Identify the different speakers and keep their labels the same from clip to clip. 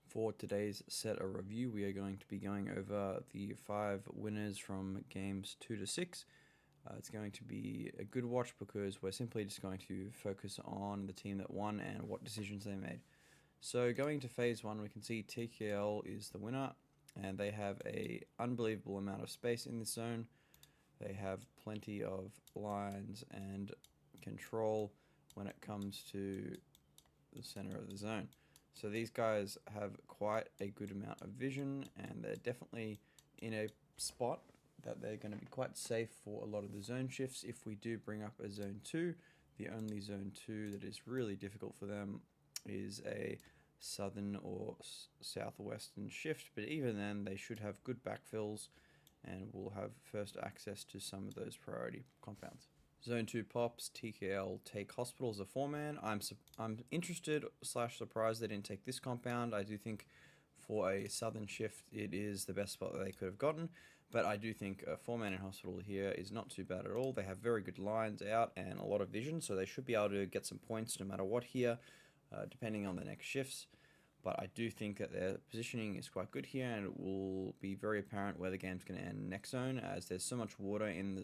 Speaker 1: For today's set of review, we are going to be going over the 5 winners from games 2 to 6. It's going to be a good watch because we're simply just going to focus on the team that won and what decisions they made. So going to phase 1, we can see TKL is the winner, and they have a unbelievable amount of space in this zone. They have plenty of lines and control when it comes to the center of the zone. So these guys have quite a good amount of vision, and they're definitely in a spot that they're going to be quite safe for a lot of the zone shifts. If we do bring up a zone 2, the only zone 2 that is really difficult for them is a southern or southwestern shift, but even then they should have good backfills and will have first access to some of those priority compounds. Zone 2 pops, TKL take hospital as a 4-man. I'm interested / surprised they didn't take this compound. I do think for a southern shift it is the best spot that they could have gotten, but I do think a 4-man in hospital here is not too bad at all. They have very good lines out and a lot of vision, so they should be able to get some points no matter what here, depending on the next shifts. But I do think that their positioning is quite good here, and it will be very apparent where the game's going to end next zone, as there's so much water in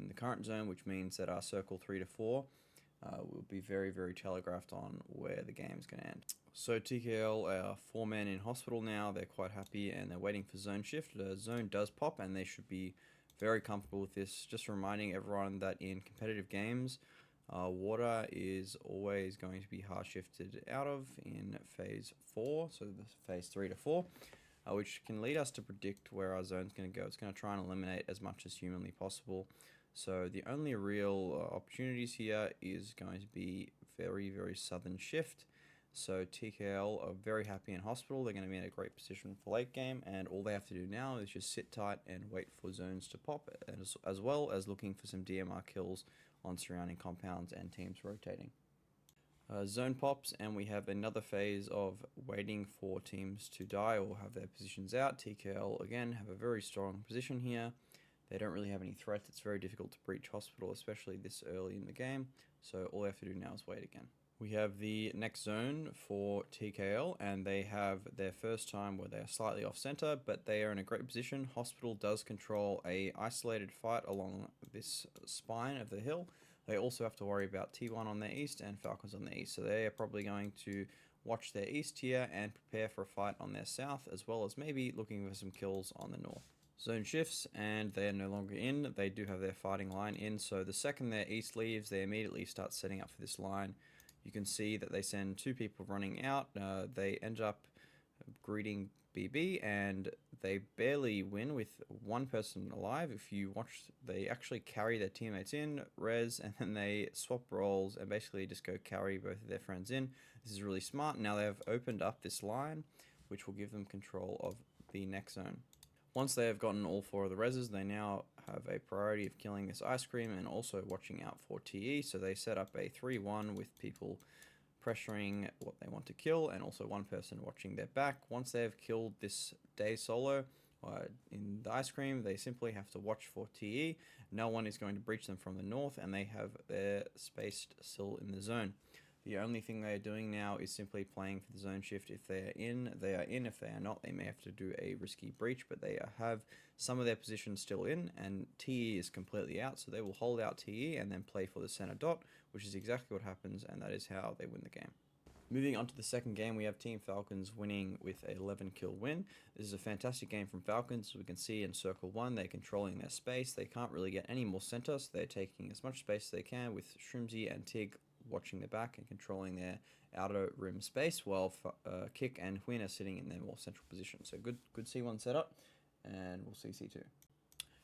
Speaker 1: the current zone, which means that our circle 3 to 4 will be very telegraphed on where the game's going to end. So TKL are 4-man in hospital now. They're quite happy and they're waiting for zone shift. The zone does pop and they should be very comfortable with this. Just reminding everyone that in competitive games, water is always going to be hard shifted out of in phase 4, so the phase 3 to 4. Which can lead us to predict where our zone's going to go. It's going to try and eliminate as much as humanly possible. So the only real opportunities here is going to be very southern shift. So TKL are very happy in hospital. They're going to be in a great position for late game, and all they have to do now is just sit tight and wait for zones to pop, as well as looking for some DMR kills on surrounding compounds and teams rotating. Zone pops, and we have another phase of waiting for teams to die or have their positions out. TKL again have a very strong position here. They don't really have any threats. It's very difficult to breach hospital, especially this early in the game, so all they have to do now is wait again. We have the next zone for TKL, and they have their first time where they are slightly off center, but they are in a great position. Hospital does control a isolated fight along this spine of the hill. They also have to worry about T1 on their east and Falcons on their east, so they are probably going to watch their east here and prepare for a fight on their south, as well as maybe looking for some kills on the north. Zone shifts, and they are no longer in. They do have their fighting line in, so the second their east leaves, they immediately start setting up for this line. You can see that they send 2 people running out. They end up greeting BB, and they barely win with 1 person alive. If you watch, they actually carry their teammates in, res, and then they swap roles and basically just go carry both of their friends in. This is really smart. Now they have opened up this line, which will give them control of the next zone. Once they have gotten all 4 of the reses, they now have a priority of killing this ice cream and also watching out for TE. So they set up a 3-1 with people pressuring what they want to kill and also 1 person watching their back. Once they have killed this day solo in the ice cream, they simply have to watch for TE. No one is going to breach them from the north, and they have their spaced still in the zone. The only thing they are doing now is simply playing for the zone shift. If they are in, they are in. If they are not, they may have to do a risky breach, but they have some of their positions still in, and TE is completely out, so they will hold out TE and then play for the center dot, which is exactly what happens, and that is how they win the game. Moving on to the second game, we have Team Falcons winning with a 11 kill win. This is a fantastic game from Falcons. As we can see in Circle 1, they're controlling their space. They can't really get any more center, so they're taking as much space as they can, with Shrimsy and Tig watching the back and controlling their outer rim space, while Kick and Huyn are sitting in their more central position. So good C1 setup, and we'll see C2.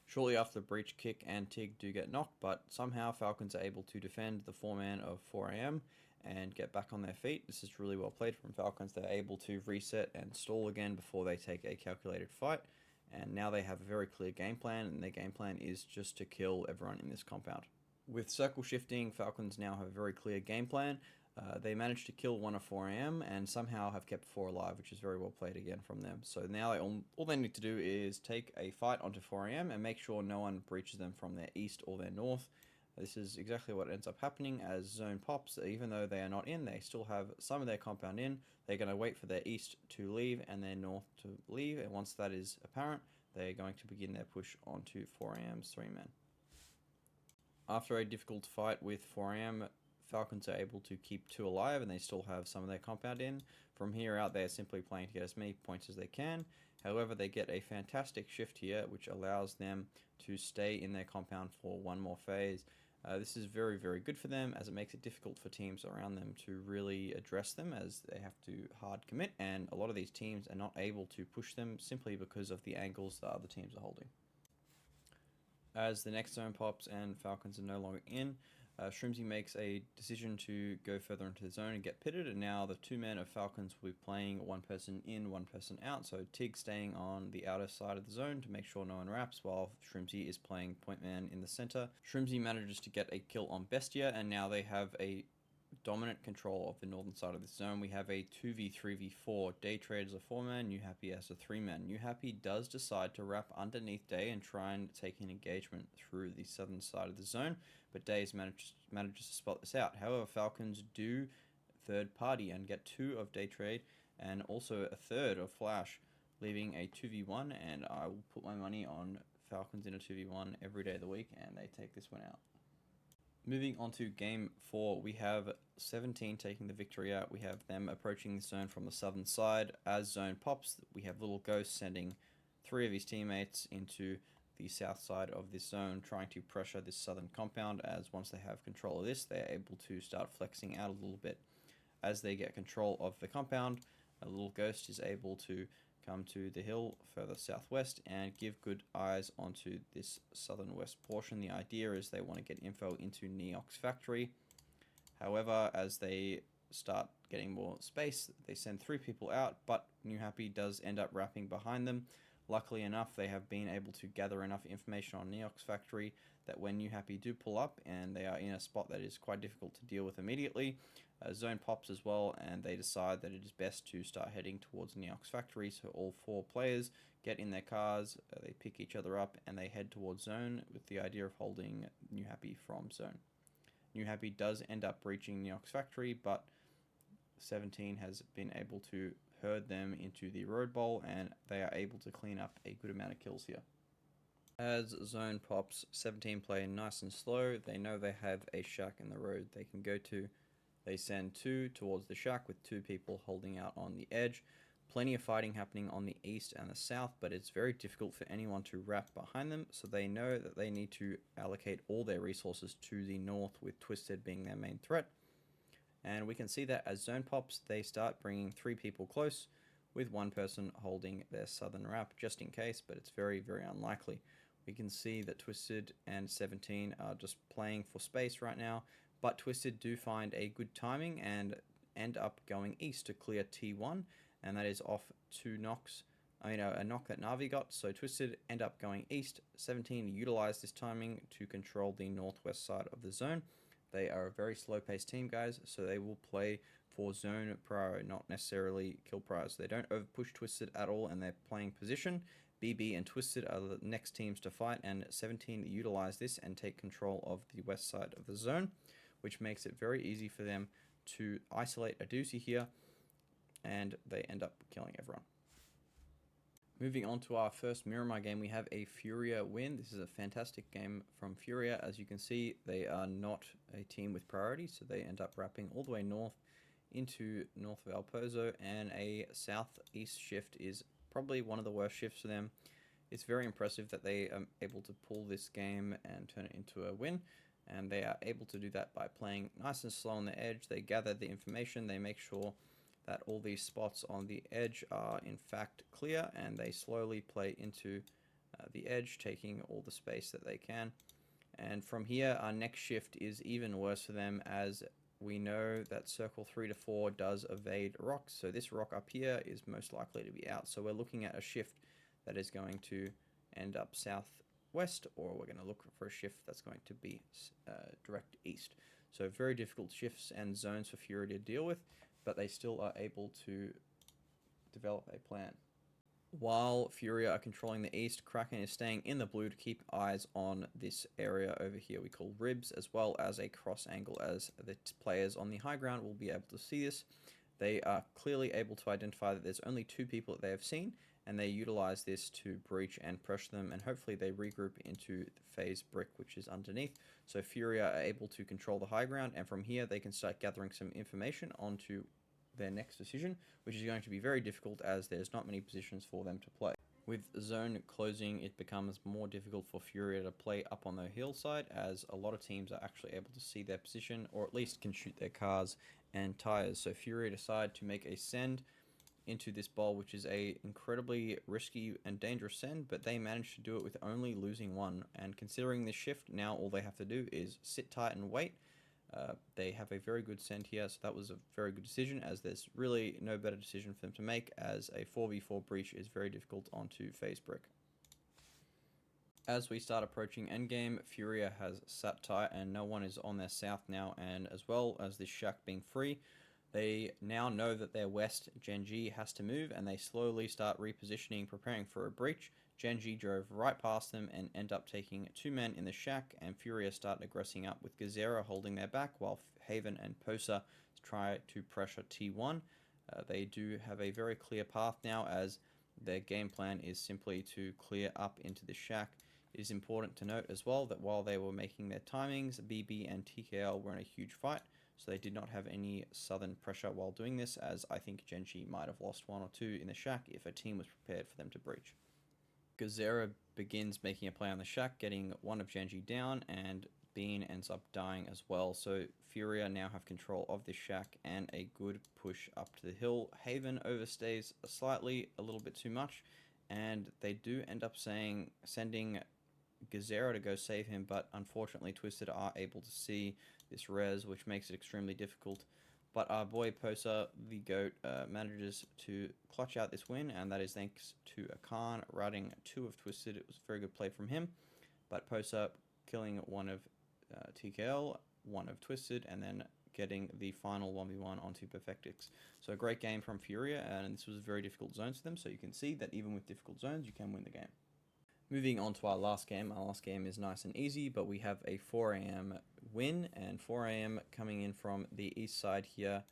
Speaker 1: Shortly after the breach, Kick and Tig do get knocked, but somehow Falcons are able to defend the 4-man of 4am and get back on their feet. This is really well played from Falcons. They're able to reset and stall again before they take a calculated fight, and now they have a very clear game plan, and their game plan is just to kill everyone in this compound. With circle shifting, Falcons now have a very clear game plan. They managed to kill 1 of 4am and somehow have kept 4 alive, which is very well played again from them. So now all they need to do is take a fight onto 4am and make sure no one breaches them from their east or their north. This is exactly what ends up happening as zone pops. Even though they are not in, they still have some of their compound in. They're going to wait for their east to leave and their north to leave, and once that is apparent, they're going to begin their push onto 4AM's 3-man. After a difficult fight with 4AM, Falcons are able to keep 2 alive and they still have some of their compound in. From here out, they're simply playing to get as many points as they can. However, they get a fantastic shift here, which allows them to stay in their compound for one more phase. This is very, very good for them, as it makes it difficult for teams around them to really address them, as they have to hard commit, and a lot of these teams are not able to push them simply because of the angles the other teams are holding. As the next zone pops and Falcons are no longer in, Shrimsy makes a decision to go further into the zone and get pitted, and now the 2 men of Falcons will be playing one person in, one person out, so Tig staying on the outer side of the zone to make sure no one wraps, while Shrimsy is playing point man in the center. Shrimsy manages to get a kill on Bestia, and now they have a dominant control of the northern side of the zone. We have a 2v3v4, Day Trade as a 4-man, New Happy as a 3-man. New Happy does decide to wrap underneath Day and try and take an engagement through the southern side of the zone, but Day manages to spot this out. However, Falcons do third party and get 2 of Day Trade and also a third of Flash, leaving a 2v1, and I will put my money on Falcons in a 2v1 every day of the week, and they take this one out. Moving on to game 4, we have 17 taking the victory out. We have them approaching the zone from the southern side. As zone pops, we have Little Ghost sending 3 of his teammates into the south side of this zone, trying to pressure this southern compound, as once they have control of this, they're able to start flexing out a little bit. As they get control of the compound, a Little Ghost is able to come to the hill further southwest and give good eyes onto this southern west portion. The idea is they want to get info into Neox factory. However, as they start getting more space, they send 3 people out, but New Happy does end up wrapping behind them. Luckily enough, they have been able to gather enough information on Neox factory that when New Happy do pull up and they are in a spot that is quite difficult to deal with immediately, zone pops as well, and they decide that it is best to start heading towards Neox factory. So all 4 players get in their cars, they pick each other up, and they head towards zone with the idea of holding New Happy from zone. New Happy does end up breaching Neox factory, but 17 has been able to herd them into the road bowl, and they are able to clean up a good amount of kills here. As zone pops, 17 play nice and slow. They know they have a shack in the road they can go to. They send 2 towards the shack with 2 people holding out on the edge. Plenty of fighting happening on the east and the south, but it's very difficult for anyone to wrap behind them, so they know that they need to allocate all their resources to the north, with Twisted being their main threat. And we can see that as zone pops, they start bringing 3 people close, with 1 person holding their southern wrap just in case, but it's very, very unlikely. We can see that Twisted and 17 are just playing for space right now, but Twisted do find a good timing and end up going east to clear T1, and that is off 2 knocks. A knock that Navi got, so Twisted end up going east. 17 utilize this timing to control the northwest side of the zone. They are a very slow-paced team, guys, so they will play for zone prior, not necessarily kill prior. So they don't overpush Twisted at all, and they're playing position. BB and Twisted are the next teams to fight, and 17 utilize this and take control of the west side of the zone, which makes it very easy for them to isolate a doozy here, and they end up killing everyone. Moving on to our first Miramar game, we have a Furia win. This is a fantastic game from Furia. As you can see, they are not a team with priority, so they end up wrapping all the way north into north of El Pozo, and a southeast shift is probably one of the worst shifts for them. It's very impressive that they are able to pull this game and turn it into a win, and they are able to do that by playing nice and slow on the edge. They gather the information, they make sure that all these spots on the edge are in fact clear, and they slowly play into the edge, taking all the space that they can. And from here, our next shift is even worse for them, as we know that circle 3 to 4 does evade rocks, so this rock up here is most likely to be out. So we're looking at a shift that is going to end up southwest, or we're going to look for a shift that's going to be direct east. So very difficult shifts and zones for Fury to deal with, but they still are able to develop a plan. While Furia are controlling the east, Kraken is staying in the blue to keep eyes on this area over here we call ribs, as well as a cross angle, as the players on the high ground will be able to see this. They are clearly able to identify that there's only two people that they have seen, and they utilize this to breach and pressure them, and hopefully they regroup into the phase brick, which is underneath. So Furia are able to control the high ground, and from here they can start gathering some information onto their next decision, which is going to be very difficult as there's not many positions for them to play. With zone closing, it becomes more difficult for Furia to play up on the hillside, as a lot of teams are actually able to see their position, or at least can shoot their cars and tires. So Furia decide to make a send into this bowl, which is a incredibly risky and dangerous send, but they managed to do it with only losing one. And considering this shift, now all they have to do is sit tight and wait. They have a very good send here, so that was a very good decision, as there's really no better decision for them to make, as a 4v4 breach is very difficult onto phase brick. As we start approaching endgame, Furia has sat tight and no one is on their south now, and as well as this shack being free, they now know that their west Genji has to move, and they slowly start repositioning, preparing for a breach. Genji drove right past them and end up taking two men in the shack, and Furia start aggressing up with Gazera holding their back, while Haven and Posa try to pressure T1. They do have a very clear path now, as their game plan is simply to clear up into the shack. It is important to note as well that while they were making their timings, BB and TKL were in a huge fight, so they did not have any southern pressure while doing this, as I think Genji might have lost one or two in the shack if a team was prepared for them to breach. Gazera begins making a play on the shack, getting one of Genji down, and Bean ends up dying as well. So Furia now have control of this shack and a good push up to the hill. Haven overstays slightly, a little bit too much, and they do end up sending Gazera to go save him, but unfortunately Twisted are able to see this res, which makes it extremely difficult. But our boy Posa, the GOAT, manages to clutch out this win, and that is thanks to Akan routing two of Twisted. It was a very good play from him, but Posa killing one of TKL, one of Twisted, and then getting the final 1v1 onto Perfectix. So a great game from Furia, and this was a very difficult zone for them, so you can see that even with difficult zones, you can win the game. Moving on to our last game is nice and easy, but we have a 4 AM win, and 4 AM coming in from the east side here.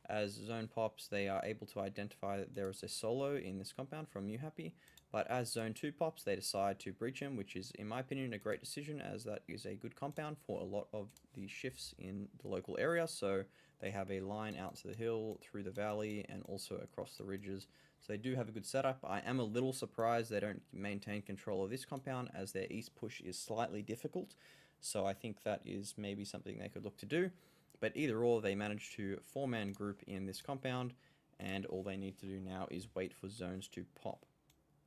Speaker 1: As zone pops, they are able to identify that there is a solo in this compound from YouHappy, but as zone 2 pops, they decide to breach him, which is, in my opinion, a great decision, as that is a good compound for a lot of the shifts in the local area. So they have a line out to the hill, through the valley, and also across the ridges. So they do have a good setup. I am a little surprised they don't maintain control of this compound, as their east push is slightly difficult. So I think that is maybe something they could look to do. But either or, they managed to 4-man group in this compound, and all they need to do now is wait for zones to pop.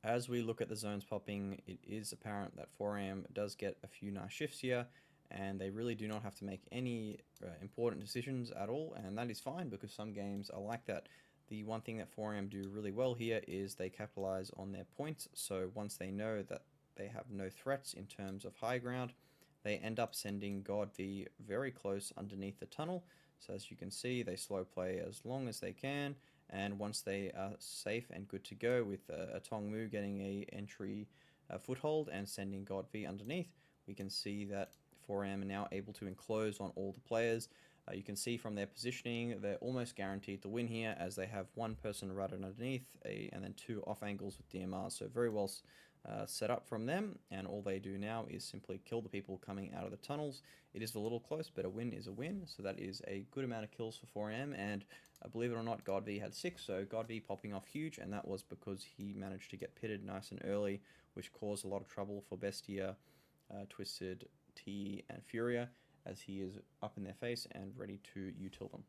Speaker 1: As we look at the zones popping, it is apparent that 4AM does get a few nice shifts here, and they really do not have to make any important decisions at all, and that is fine because some games are like that. The one thing that 4AM do really well here is they capitalize on their points, so once they know that they have no threats in terms of high ground, they end up sending God V very close underneath the tunnel. So as you can see, they slow play as long as they can, and once they are safe and good to go, with a Tongmu getting a entry foothold and sending God V underneath, we can see that 4AM are now able to enclose on all the players. You can see from their positioning, they're almost guaranteed to win here, as they have one person right underneath, and then two off angles with DMR. So very well set up from them, and all they do now is simply kill the people coming out of the tunnels. It is a little close, but a win is a win, so that is a good amount of kills for 4AM, and believe it or not, God V had 6, so God V popping off huge, and that was because he managed to get pitted nice and early, which caused a lot of trouble for Bestia, Twisted, T, and Furia, as he is up in their face and ready to util them.